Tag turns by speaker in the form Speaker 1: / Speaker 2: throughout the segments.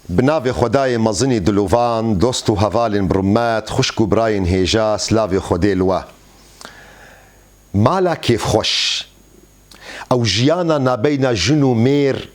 Speaker 1: بناوی خدای مزنی دلوان دوست و هوالین برمات خوشکو براین هیجا سلاوی خدای لوا مالا کیف خوش او جیانا نابینا جنو میر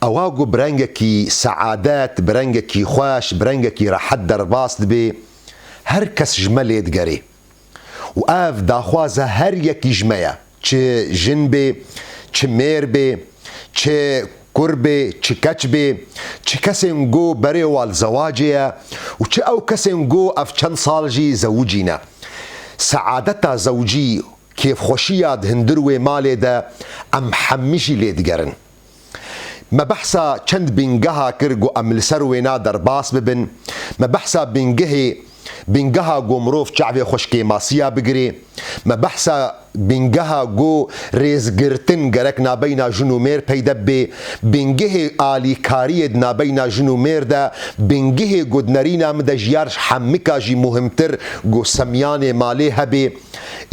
Speaker 1: اواغو برنگکی سعادت برنگکی خوش برنگکی راحت در باست بی هر کس جملید گری و اف داخوازه هر یکی جمعه چه جن بی چه میر بی چه كربي تشكاتشبي تشكاسنجو بري والزواجية وتش أو كاسنجو أفشان صالجي زوجينا سعادتها زوجي كيف خوشية هندروي مالي دا أم حمشي ليدقرن ما بحثا چند بنجها كرجو أم لسروي نادر باس ببن ما بحثا بنجها جو مروف شعبي خوشكي ماسيا بقري ما بحثا بنجها جو ريزگرتن گرك نابينا جنو مير پیدبي بنجه آلي كاريد نابينا جنو مير دا بنجه گود نرينا مدا جيارش حمكا جي مهمتر جو سميان مالي هبي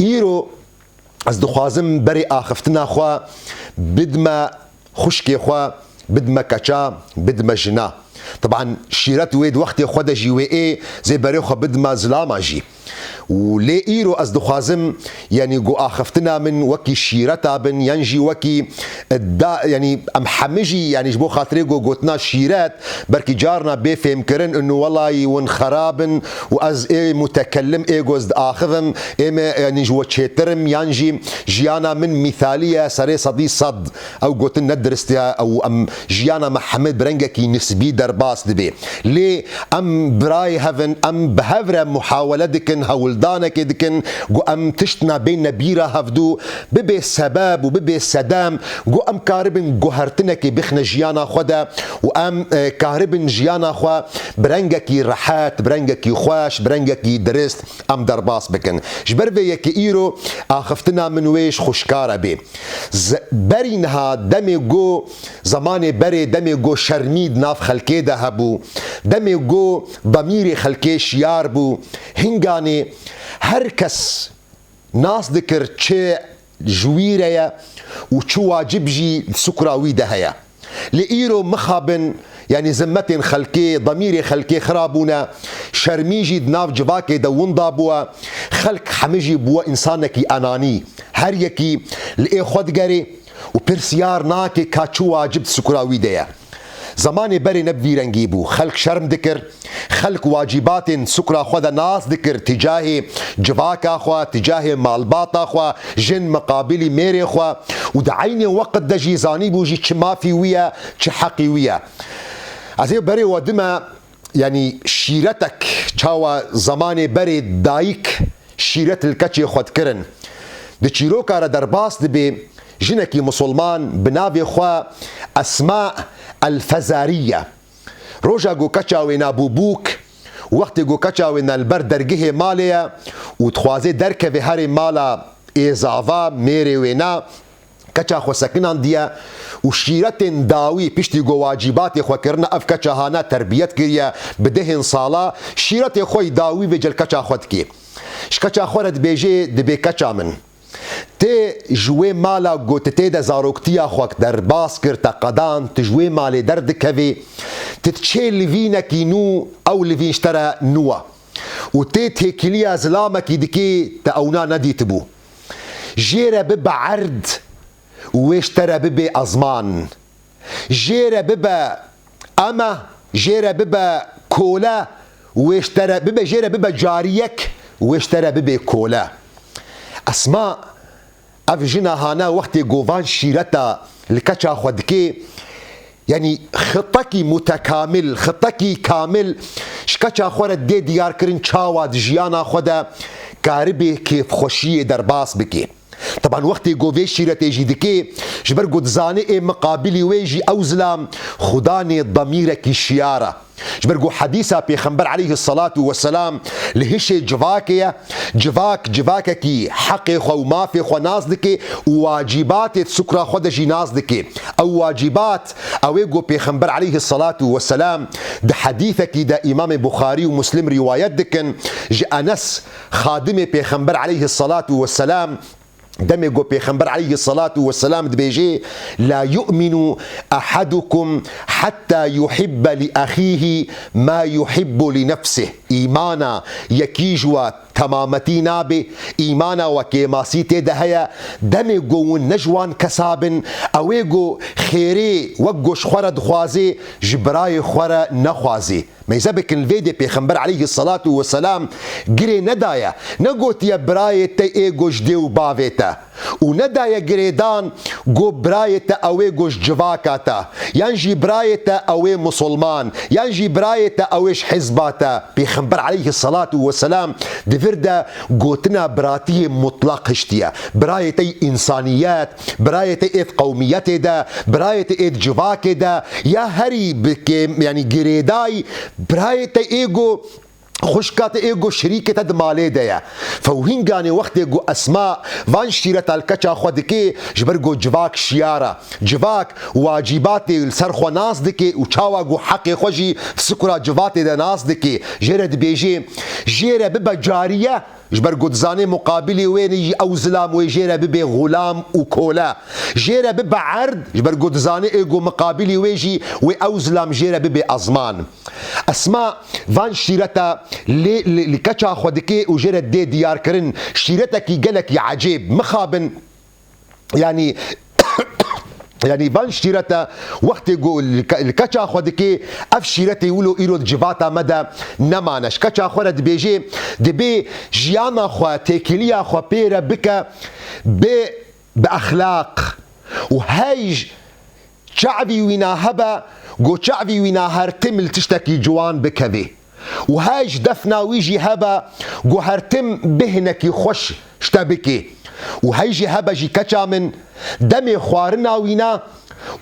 Speaker 1: ايرو از دخوازم بري آخفتنا خوا بدما خوشكي خوا بدما كچا بدما جنا طبعا شيرات ويد وقت خود جي زي بريخو بدما زلاما جي ولي ايرو از دخوازم يعني جو اخفتنا من وكي شيرتا بن ينجي وكي يعني ام حمجي يعني جبو خاطري جو قوتنا شيرات بركي جارنا بفهم كرن انه والله ون خرابن واز اي متكلم اي جوز اخذم اي يعني جو تشترم ينجي جيانا من مثاليه سري صدي صد او قوتنا درستها او ام جيانا محمد برنجكي نسبي درباس دبي ليه ام براي هافن ام بهفره محاوله دكن هولدانك دكن جو ام تشتنا بين نبيرة هفدو ببي سباب وببي سدام جو ام كاربن جوهرتنك بخنا جيانا خدا وام كاربن جيانا خوا برنجكي رحات برنجكي خواش برنجكي درست ام درباس بكن جبرفي يكي ايرو اخفتنا من ويش خوشكارا بي برينها دمي جو زماني بري دمي جو شرميد ناف خلكي دهبو دمي جو ضميري خلكي شيار بو هنگاني هر کس ناس ذكر چه جويريا وچو واجب جي سكراوي دهيا لإيرو مخابن يعني زمتين خلكي ضميري خلكي خرابونا شرميجي دناف جواكي دون ضابوا خلق حمجي بوا إنسانكي أناني هر يكي لإي خود غري وبرسيار ناكي كاچو واجب سكراوي دهيا زماني بري نبي رنجيبو خلق شرم ذكر خلق واجبات سكرا خدا ناس ذكر تجاه جواك اخوا تجاه مالبات اخوا جن مقابلي ميري اخوا ودعيني وقت دجي زاني بوجي ما في ويا حقي ويا ازي بري ودما يعني شيرتك چاوا زماني بري دايك شيرت الكچي خود كرن دچيرو كار درباس دبي جنكي مسلمان بنابي خوا اسماء الفزارية روجا جو كچاوينا بوبوك وقت جو كچاوينا البر درجه ماليا وتخوازي دركه في هاري مالا إزافا ميري وينا كچا خو سكنان ديا وشيرتن داوي بيشتي جو واجبات خو كرنا اف كچا هانا تربيت كريا بدهن صالا شيرت خو داوي بجل كچا خودكي شكچا خورد بيجي دبي كچا من تي جوي مالا قوت تي دا زاروكتيا خوك در باس كر تقدان تجوي مالي درد كفي تتشي لفينا كينو او لفين اشترى نوا وتي تهكليا زلامك يدكي تاونا ندي تبو جيرا ببا عرد واشترى ببا ازمان جيرا ببا اما جيرا ببا كولا واشترى ببا جيرا ببا جاريك واشترى ببا كولا اسماء اف جنا هانا وقت جوفان شيرتا الكچا خودكي يعني خطكي متكامل خطكي كامل شكچا خورد دي ديار كرين چاواد جيانا خودا كاربي كيف خوشي درباس بكي طبعا وقت جوفي شيرتي جيدكي جبر قد زاني مقابلي ويجي اوزلام خداني ضميرك شياره جبرقو حديثة بيخنبر عليه الصلاة والسلام لهشي جواك كي حقي خو ما في خو نازدكي وواجبات سكرا خودجي نازدكي او واجبات او يقو بيخنبر عليه الصلاة والسلام ده حديثك ده امام بخاري ومسلم روايات دكن انس خادمي بيخنبر عليه الصلاة والسلام دمي جو پیغمبر عليه الصلاة والسلام دبيجي لا يؤمن أحدكم حتى يحب لأخيه ما يحب لنفسه. إيمانا يكيجوا تمامتي نابي إيمانا وكيماسي تدهيا دمي جو نجوان كسابن أويجو خيري وقوش خورد خوازي جبراي خورا نخوازي. ما يزبك الفيدي پیغمبر عليه الصلاة والسلام قري ندايا نقوت يا براي تي ايجو جديو باويتا وندايا قريدان قو برايتا اوي قوش جواكاتا ينجي برايتا اوي مسلمان ينجي برايتا اويش حزباتا. پیغمبر عليه الصلاة والسلام دفردا قوتنا براتي مطلق هشتيا برايتي انسانيات برايتي ايد قوميات دا برايتي ايد جواك دا يا هري يعني قريداي برايتي ايجو خوشكات ايجو شريكة دمالي ديا فوهين قاني وقت ايجو اسماء وان شيرة الكچا خودكي جبرگو جواك شيارة جواك واجباتي السرخو ناس دكي وچاواغو حق خوشي سكرا جواتي دا ناس دكي جيرد بيجي جيرة ببا جارية جبرگو دزاني مقابلي وين يجي او زلام ويجيرة ببي غلام وكولا جيرة ببا عرض جبرگو دزاني ايجو مقابلي ويجي او زلام جيرة ببي ازمان. اسماء وان شيرتا لكچا خودكي وجيرة دي ديار كرن شيرتك يقلك يا عجيب مخابن يعني فان شيرتا وقت يقول الكچا خودكي اف شيرتي يقولوا ايرو جواتا مدى نمانش كچا خورد بيجي دبي جيانا خو تيكليا خو بيرا بك باخلاق وهيج شعبي وينا هبا قو شعبي وينا هرتم تشتكي جوان بكذي وهاج دفنا ويجي هبا قو هرتم بهنك يخش شتبكي وهيجي هبا جي كچا من دمي خوارنا وينا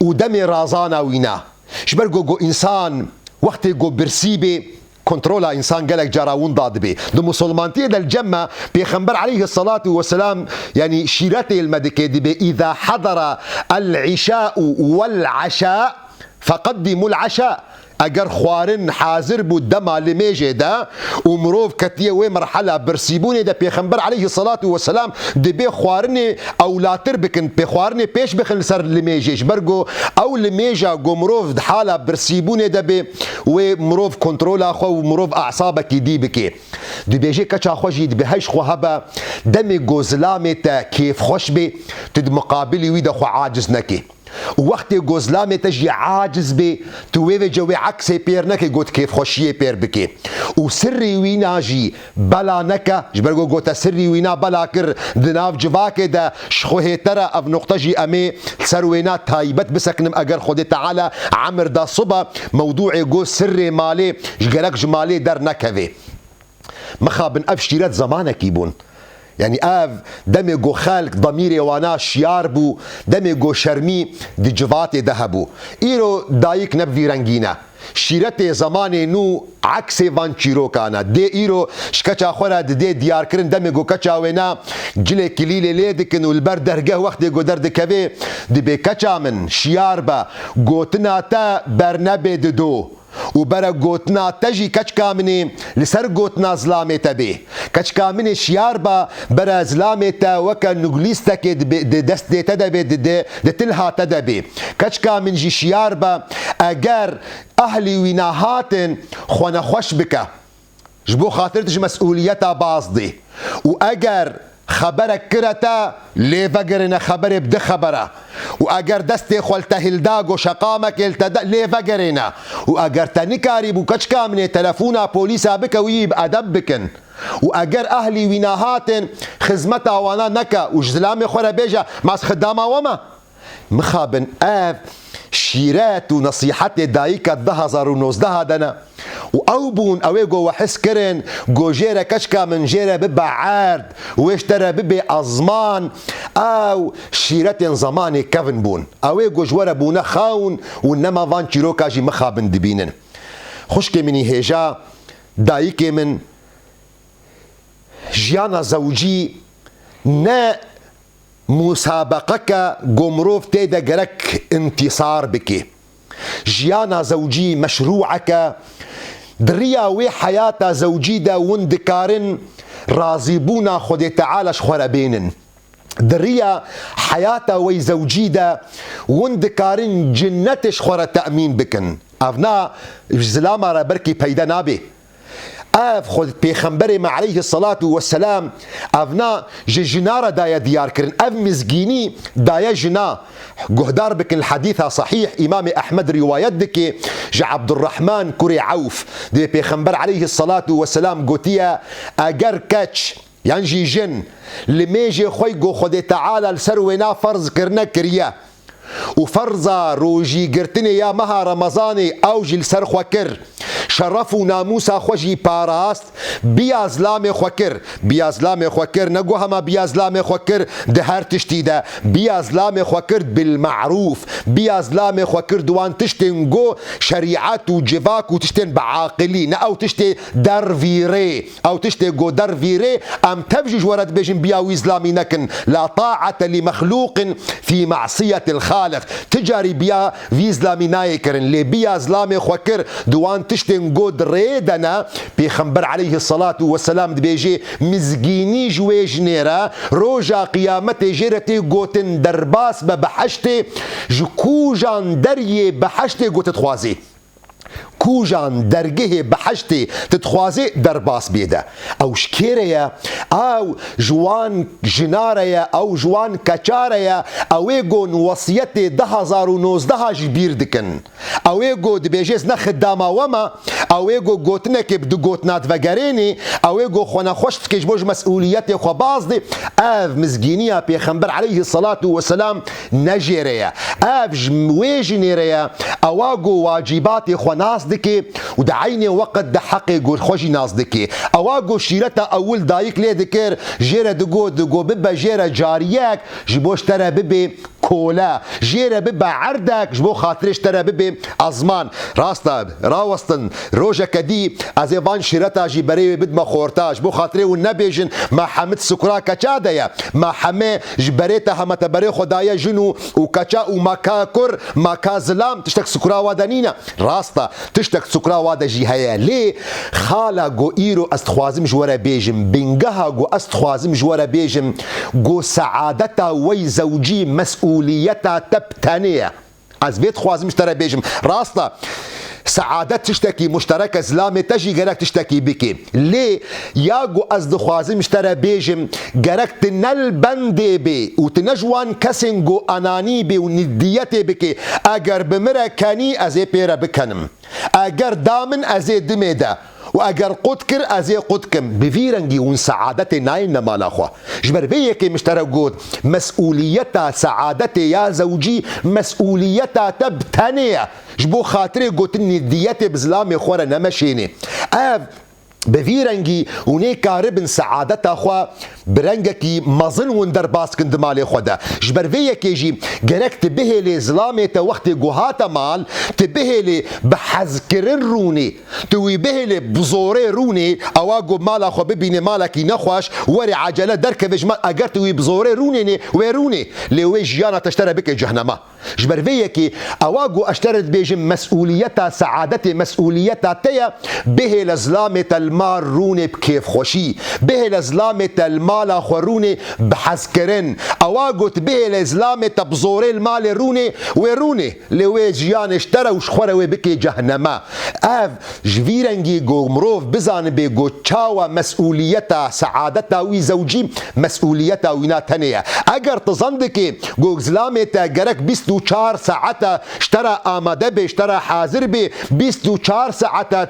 Speaker 1: ودمي رازانا وينا شبرقو قو انسان وقت قو برسيبي كنترولا انسان قالك جراون ضاد بي دو مسلمانتي دا الجمة بيخنبر عليه الصلاة والسلام يعني شيرتي المدكي دي بي اذا حضر العشاء والعشاء فقدموا العشاء. اگر خوارن حاضر بود دما لميجي دا ومروف كتيه وي مرحله برسيبوني دا بيخنبر عليه الصلاه والسلام دي بي خوارني اولاتر بكن بي خوارني بيش بخل سر لميجي برغو او لميجا مروف حاله برسيبوني دا بي ومروف كنترولا خو مروف اعصابك دي بكي دي بيجي كچا خوجي دي بهش خو هبا دمي غوزلامه كيف خوش بي تد مقابلي ويدا خو عاجز نكي وقت گوزلامه تجي عاجز بي تويفي جوي عكسي بير نكي قوت كيف خوشيه بير بكي وسري وينا جي بلا نكا جبرقو قوتا سري وينا بلا كر دناف جواكي دا شخوهي ترى اف نقطة جي امي سروينا تايبت بسكنم اگر خودي تعالى عمر دا صبا موضوعي قو سري مالي جقلق جمالي در نكذي مخابن افشيرات زمانك يبون يعني آف دمي جو خالق ضميري وانا شيار بو دمي جو شرمي دي جواتي دهبو ايرو دايك نبفي رنگينا شيرتي زماني نو عكسي وان چيروكانا دي ايرو شكچا خورا دي ديار كرن دمي جو كچا وينا جلي كليلي ليدكن والبر درگه وقت جو درد كبي دي بي كچا من شيار با گوتنا تا برنبه دو وبرا قوتنا تجي كچكا مني لسر قوتنا زلامي تبي كچكا مني شياربا برا زلامي تا وكا نغليستك دست دي تدبي دي تلها تدبي كچكا من جي شياربا اگر اهلي ويناهاتن خوانا خوش بكا جبو خاطرتش مسؤوليتا باصدي واگر خبرك كرتا ليه فقرنا خبر بده خبره واگر دستي خلته هلداغو شقامك ليه فقرنا واگر تنكاري بو كچكا من تلفونا بوليسا بك ويب ادب بكن واگر اهلي ويناهاتن خزمتا وانا نكا وجزلامي خورا بيجا ماس خداما وما مخابن اف شيرات ونصيحتي دايكا دهزر ونوزدها دنا واوبون اويجو وحس كرن جو جيرا كشكا من جيرا ببا عارد ويشترى ببي ازمان او شيرتين زماني كفن بون اويجو جورا بونا خاون ونما فان شيروكا جي مخابن دبينن خشكي مني هيجا دايكي من جيانا زوجي نا مسابقك قمروف تيدا قرك انتصار بك جيانا زوجي مشروعك دريا وي حياتا زوجي دا وندكارن راضيبونا خدي تعالى شخورا بينن دريا حياته ويزوجي دا وندكارن جنتش خورا تأمين بكن افنا زلامة را بركي پیدا نابي اف خود پیغمبر ما عليه الصلاة والسلام افنا جنارة دايا ديار كرن اف مزگيني دايا جنا قهدار بكن الحديثة صحيح امام احمد روايات دكي جا عبد الرحمن كري عوف دي پیغمبر عليه الصلاة والسلام قوتيا اگر كاتش يعني جن لميجي خوي قو خود تعالى لسروينا فرض كرنا كريا وفرزا روجي قرتني يا مها رمضاني او جل سر خوكر شرف و ناموسا خوشی پاراست بیازلام خوکر بیازلام خوکر نگو هما بیازلام خوکر ده هر تشتی ده بیازلام خوکر بالمعروف بیازلام خوکر دوان تشتین گو شریعت و جواک و تشتین بعاقلی نه او تشتی در ویره او تشتی گو در ویره ام تبجج ورد بيجن بياوي اسلامي نكن لا طاعة لمخلوق في معصية الخالق تجاري بيا في اسلامي نايكرن لي بيا اسلامي خوكر دوان تشتن قد ريدنا بيخنبر عليه الصلاة والسلام بيجي مزقيني جويج نيرا روجا قيامتي جيرتي قوتن درباس ببحشتي جكوجان دريه بحشتي قوت تخوازي كوجان درجه بحشتي تتخوازي درباس بيدا او شكيريا او جوان جناريا او جوان كچاريا او ايغون وصيتي 2019 جبير دكن او ايغو دبيجيز نخداما وما او ايغو غوتنك بدو غوتنات فغاريني او ايغو خونا خوشت كيجبوج مسؤوليتي خو بازدي اف مزغينيا بيغمبر عليه الصلاه والسلام نجيريا اف جمويجنيريا اواغو واجباتي خو ناس دكي ودعيني وقت ده حقي يقول خوشي ناس دكي اواغو شيرتا اول دايك لي دكير جيرا دقو ببا جيرا جارياك جبوش ترى ببي كولا جيرا ببا عردك جبو خاطرش ترى ببي ازمان راستا راوستن روجا كدي ازيفان شيرتا جي بري بدما خورتاج بو خاطري والنبيجن ما حمد سكرا كچاديا ما حمي جبريتا هم تبري خدايا جنو وكچا ومكاكر مكازلام تشتك سكرا ودانينا راستا تشتك سكرا وادا جي هيا ليه خالا جو ايرو استخوازم جورا بيجم بنجها جو استخوازم جورا بيجم جو سعادتا وي زوجي مسؤوليتا تبتنية از بيت خوازم اشترى بيجم راستا سعادت تشتكي مشتركة زلامي تجي جرك تشتكي بكي ليه ياغو أزد خوازم اشترى بيجم جرك تنل بندي بي وتنجوان كسنجو أناني بي ونديتي بكي أجر بمرا كاني أزي بيرا بكنم أجر دامن أزي دميدا واگر قدكر ازي قدكم بفيرنجي ون سعادتي ناين مالا خوا جبر بيكي مشترى قود مسؤوليتا سعادتي يا زوجي مسؤوليتا تبتنية جبو خاطري قوتني ديتي بزلامي خورا نمشيني بفيرنجي ونيكا ربن سعادتا خوا برنجكي مظن وندر باسكن دمالي خدا جبر فيا كيجي جرك تبهي لي زلامي تا وقت جوهاتا مال تبهي لي بحزكرن روني توي بهي لي بزوري روني اواغو مالا خو ببيني مالكي نخواش وري عجله درك بجمال اگر توي بزوري روني ويروني لي ويجيانا تشترى بك جهنما جبر فيا كي اواغو اشترت بيجم مسؤوليتا سعادتي مسؤوليتا تيا بهي لزلامي المال روني بكيف خوشي به لزلامة المال خوروني بحزكرن اواغوت به لزلامة بزوري المال روني ويروني لوي جيان اشترى وشخورة وبكي جهنما اف جفيرنجي جو مروف بزان بي جو تشاوى مسؤوليتا سعادتا وي زوجي مسؤوليتا وينا تانية اگر تظندكي جو زلامة جرك 24 ساعتا اشترى آماده بي اشترى حاضر بي 24 ساعتا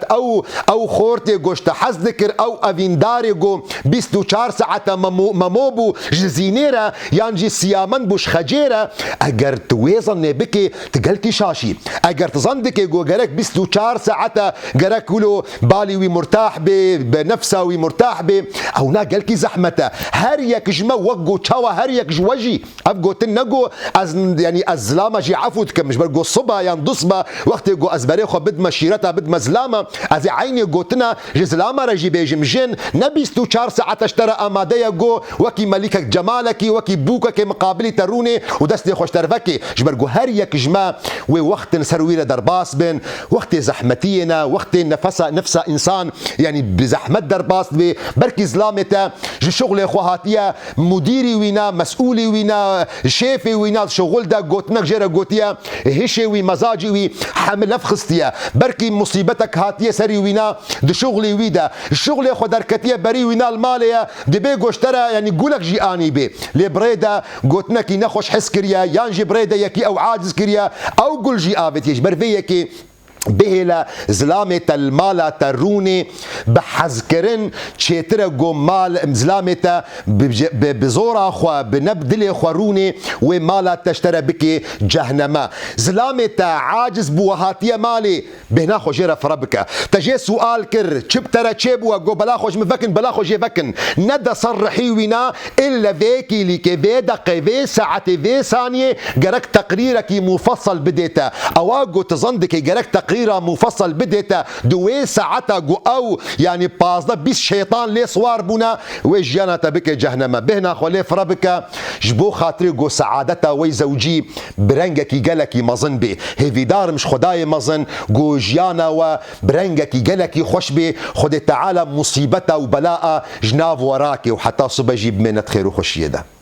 Speaker 1: او خورتي گوشت حز ذكر او افينداري جو 24 ساعة مموبو جزينيرا يانجي سيامن بوش خجيرا اگر تويزن بكي تقلتي شاشي اگر تظندك جو جرك 24 ساعة جرك ولو بالي وي مرتاح بنفسه وي مرتاح ب او نا قالكي زحمته هريك جما وقو تشاوا هريك جوجي افقو تنقو از يعني الزلامة جي عفوتك مش برقو صبا ينضصبا وقت جو ازبريخو بد مشيرتها بد مزلامة از عيني قوتنا زلامة رجي بيجم جن نبي 24 ساعة اشترى امادية هي جو وكي ملكك جمالك وكي بوكك مقابلي تروني ودستي خوش ترفكي جبرجو هر يك جما ووقت سرويله درباس بن وقت زحمتينا وقت نفسها انسان يعني بزحمه درباس بي بركي ظلامته شغل اخواتيه مديري وينا مسؤولي وينا شيفي وينا شغل دا قوتنك جيرا قوتيا هشي وي مزاجي وي حامل نفخستيا بركي مصيبتك هاتيه سري وينا دي شغلي ويدا الشغل اخو دركتيه بري وينا الماليه دي بي قوشترا يعني قولك جي اني بي لي بريدا قوتنك نخوش حس كريا يانجي بريدا يكي او عاجز كريا او قول جي افيتيش برفيكي بهلا زلامة المالا تروني بحزكرن تشيتر جو مال زلامة بزورا خوا بنبدل خوروني ومالا تشترى بك جهنما زلامة عاجز بوهاتية مالي بهنا خوجيرا فربك تجي سؤال كر تشبترى تشيبوا جو بلا خوش مفكن بلا خوش يفكن ندى صرحي وينا الا فيكي لكي في دقي في ساعة في ثانية جرك تقريرك مفصل بديتا اواجو تظندك جرك تقرير مفصل بديتا دوي ساعتا جو او يعني بازدا بيس شيطان لي صوار بونا ويجيانا تبك جهنم بهنا خولي فربك جبو خاطري جو سعادتا وي زوجي برنجكي جلكي مظن بي هيفي دار مش خداي مظن جو جيانا وبرنجكي جلكي خوش بي خدي تعالى مصيبتا وبلاء جناف وراكي وحتى صبح جيب منت خير وخشيه ده